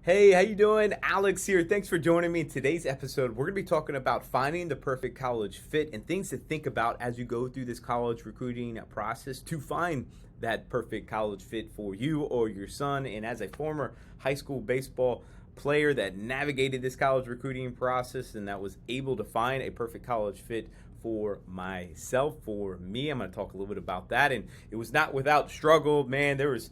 Hey, how you doing? Alex here. Thanks for joining me. In today's episode, we're going to be talking about finding the perfect college fit and things to think about as you go through this college recruiting process to find that perfect college fit for you or your son. And as a former high school baseball player that navigated this college recruiting process and that was able to find a perfect college fit for myself, for me, I'm going to talk a little bit about that. And it was not without struggle, man. There was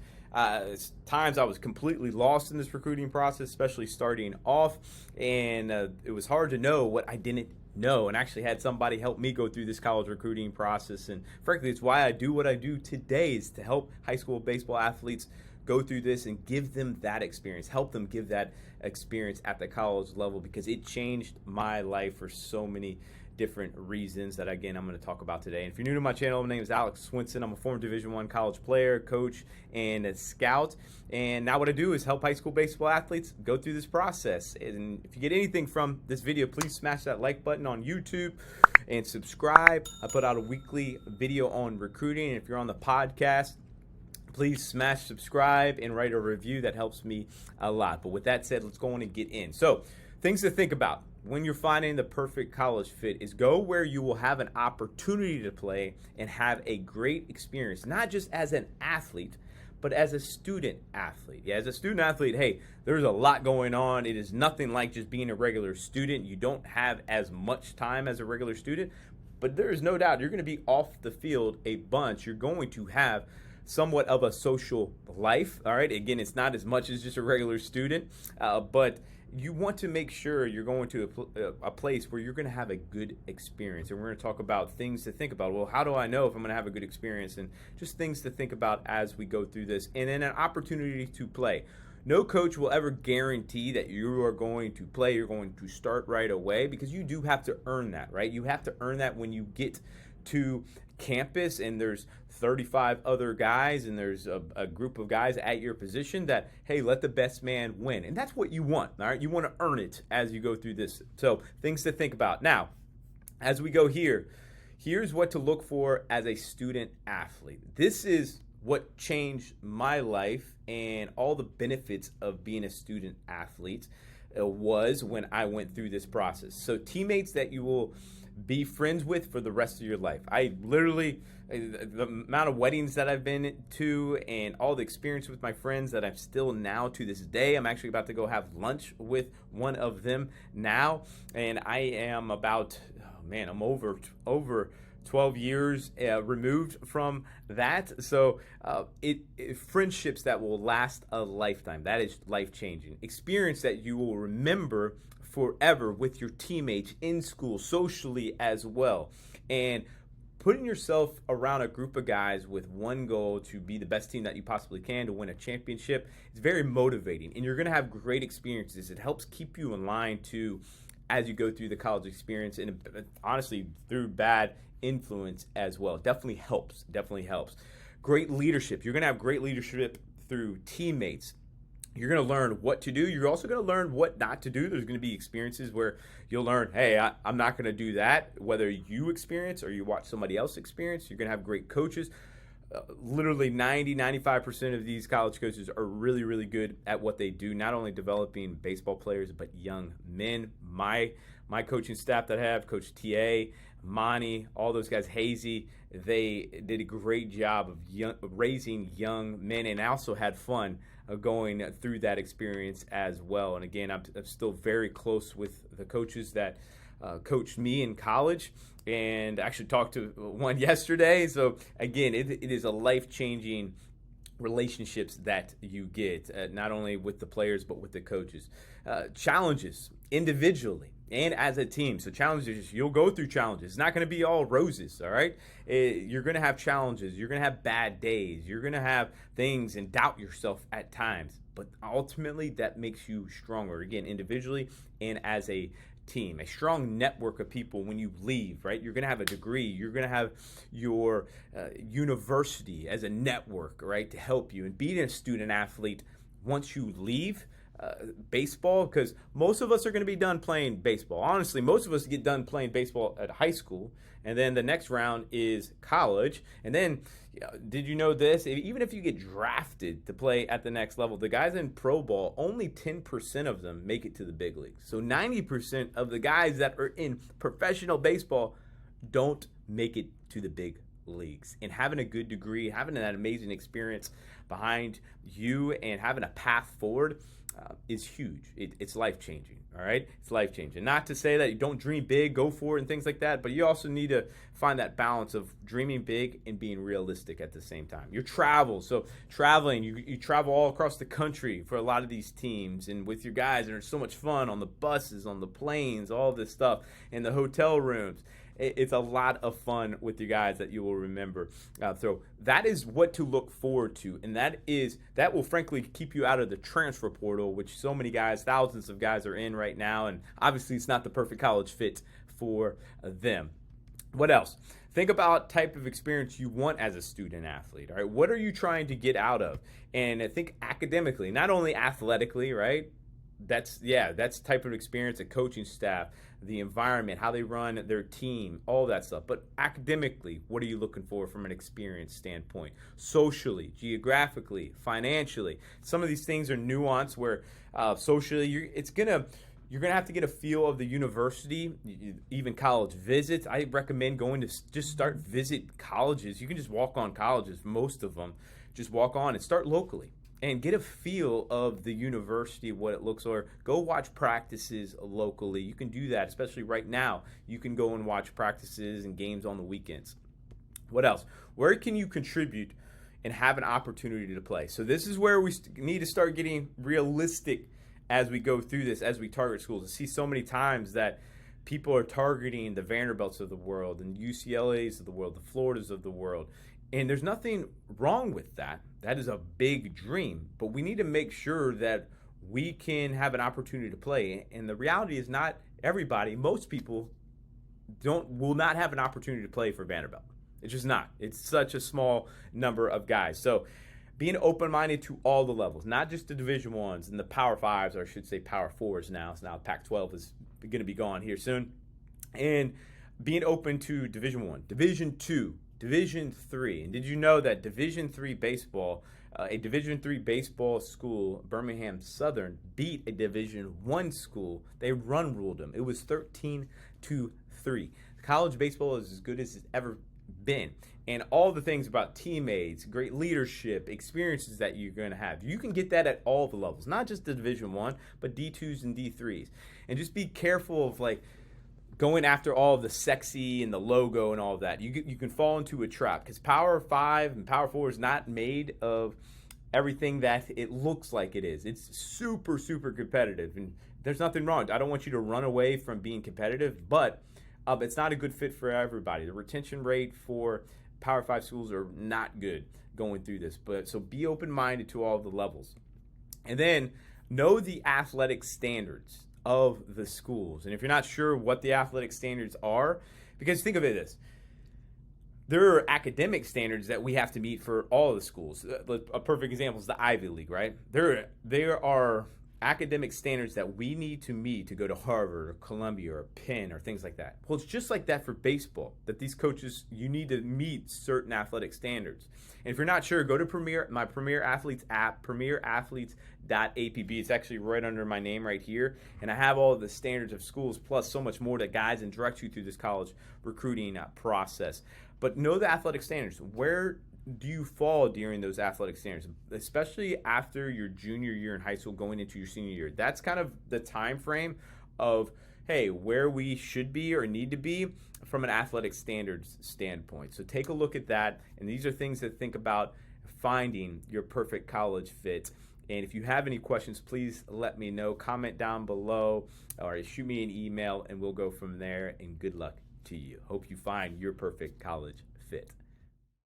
times I was completely lost in this recruiting process, especially starting off, and it was hard to know what I didn't know, and actually had somebody help me go through this college recruiting process. And frankly, it's why I do what I do today, is to help high school baseball athletes go through this and give them that experience, help them give that experience at the college level, because it changed my life for so many different reasons that, again, I'm going to talk about today. And if you're new to my channel, my name is Alex Swinson. I'm a former Division I college player, coach, and a scout. And now what I do is help high school baseball athletes go through this process. And if you get anything from this video, please smash that like button on YouTube and subscribe. I put out a weekly video on recruiting. And if you're on the podcast, please smash subscribe and write a review. That helps me a lot. But with that said, let's go on and get in. So, things to think about when you're finding the perfect college fit is go where you will have an opportunity to play and have a great experience, not just as an athlete, but as a student athlete. Yeah, as a student athlete, hey, there's a lot going on. It is nothing like just being a regular student. You don't have as much time as a regular student, but there is no doubt you're going to be off the field a bunch. You're going to have somewhat of a social life. All right, again, it's not as much as just a regular student, but you want to make sure you're going to a place where you're going to have a good experience. And we're going to talk about things to think about. Well, how do I know if I'm going to have a good experience? And just things to think about as we go through this. And then an opportunity to play. No coach will ever guarantee that you are going to play, you're going to start right away, because you do have to earn that, right? You have to earn that when you get to campus and there's 35 other guys and there's a group of guys at your position that, hey, let the best man win. And that's what you want, all right? You want to earn it as you go through this. So things to think about. Now, as we go here, here's what to look for as a student athlete. This is what changed my life and all the benefits of being a student athlete was when I went through this process. So teammates that you will be friends with for the rest of your life. I literally, the amount of weddings that I've been to and all the experience with my friends that I'm still now to this day. I'm actually about to go have lunch with one of them now, and I am about, I'm over 12 years removed from that. So friendships that will last a lifetime. That is life-changing. Experience that you will remember forever with your teammates in school, socially as well. And putting yourself around a group of guys with one goal to be the best team that you possibly can to win a championship is very motivating. And you're going to have great experiences. It helps keep you in line too as you go through the college experience, and honestly through bad influence as well. Definitely helps. Great leadership. You're going to have great leadership through teammates. You're going to learn what to do. You're also going to learn what not to do. There's going to be experiences where you'll learn, hey, I'm not going to do that. Whether you experience or you watch somebody else experience, you're going to have great coaches. Literally 95% of these college coaches are really, really good at what they do, not only developing baseball players, but young men. My coaching staff that I have, Coach TA, Monty, all those guys, Hazy, they did a great job of raising young men, and I also had fun going through that experience as well. And again, I'm still very close with the coaches that coached me in college, and actually talked to one yesterday. So again, it is a life-changing relationships that you get, not only with the players but with the coaches. Challenges individually and as a team. So challenges, you'll go through challenges. It's not going to be all roses, all right? You're going to have challenges. You're going to have bad days. You're going to have things and doubt yourself at times. But ultimately, that makes you stronger, again, individually and as a team. A strong network of people when you leave, right? You're going to have a degree. You're going to have your university as a network, right, to help you. And being a student athlete, once you leave, baseball, because most of us are going to be done playing baseball. Honestly, most of us get done playing baseball at high school, and then the next round is college. And then, did you know this? Even if you get drafted to play at the next level, the guys in pro ball, only 10% of them make it to the big leagues. So 90% of the guys that are in professional baseball don't make it to the big leagues. And having a good degree, having that amazing experience behind you, and having a path forward is huge. It's life-changing, all right? It's life-changing. Not to say that you don't dream big, go for it, and things like that, but you also need to find that balance of dreaming big and being realistic at the same time. Your travel, so traveling, you travel all across the country for a lot of these teams and with your guys, and it's so much fun on the buses, on the planes, all this stuff, in the hotel rooms. It's a lot of fun with you guys that you will remember. So that is what to look forward to, and that will frankly keep you out of the transfer portal, which so many guys, thousands of guys, are in right now, and obviously it's not the perfect college fit for them. What else? Think about type of experience you want as a student athlete. All right, what are you trying to get out of? And think academically, not only athletically, right? That's type of experience, a coaching staff, the environment, how they run their team, all that stuff. But academically, what are you looking for from an experience standpoint? Socially, geographically, financially. Some of these things are nuanced where socially you're gonna have to get a feel of the university, even college visits. I recommend going to just start visit colleges. You can just walk on colleges, most of them. Just walk on and start locally and get a feel of the university, what it looks like. Go watch practices locally. You can do that, especially right now. You can go and watch practices and games on the weekends. What else? Where can you contribute and have an opportunity to play? So this is where we need to start getting realistic as we go through this, as we target schools. I see so many times that people are targeting the Vanderbilts of the world and UCLAs of the world, the Floridas of the world. And there's nothing wrong with that. That is a big dream. But we need to make sure that we can have an opportunity to play. And the reality is not everybody, most people will not have an opportunity to play for Vanderbilt. It's just not. It's such a small number of guys. So being open-minded to all the levels, not just the Division Ones and the Power Fives, or I should say Power Fours now. So now Pac-12 is going to be gone here soon. And being open to Division One, Division Two, Division III. And did you know that Division III baseball, a Division III baseball school, Birmingham Southern, beat a Division I school? They ruled them. It was 13-3. College baseball is as good as it's ever been. And all the things about teammates, great leadership, experiences that you're going to have. You can get that at all the levels, not just the Division I, but D2s and D3s. And just be careful of going after all of the sexy and the logo and all of that. You can fall into a trap, because Power 5 and Power 4 is not made of everything that it looks like it is. It's super, super competitive, and there's nothing wrong. I don't want you to run away from being competitive, but it's not a good fit for everybody. The retention rate for Power 5 schools are not good going through this. So be open-minded to all the levels. And then know the athletic standards of the schools. And if you're not sure what the athletic standards are, because think of it as there are academic standards that we have to meet for all of the schools. A perfect example is the Ivy League, right? There are academic standards that we need to meet to go to Harvard or Columbia or Penn or things like that. Well, it's just like that for baseball, that these coaches, you need to meet certain athletic standards. And if you're not sure, go to my Premier Athletes app, premierathletes.app. It's actually right under my name right here. And I have all of the standards of schools, plus so much more that guides and directs you through this college recruiting process. But know the athletic standards. Where do you fall during those athletic standards, especially after your junior year in high school going into your senior year? That's kind of the time frame of, hey, where we should be or need to be from an athletic standards standpoint. So take a look at that, and these are things to think about finding your perfect college fit. And if you have any questions, please let me know. Comment down below or shoot me an email, and we'll go from there. And good luck to you. Hope you find your perfect college fit.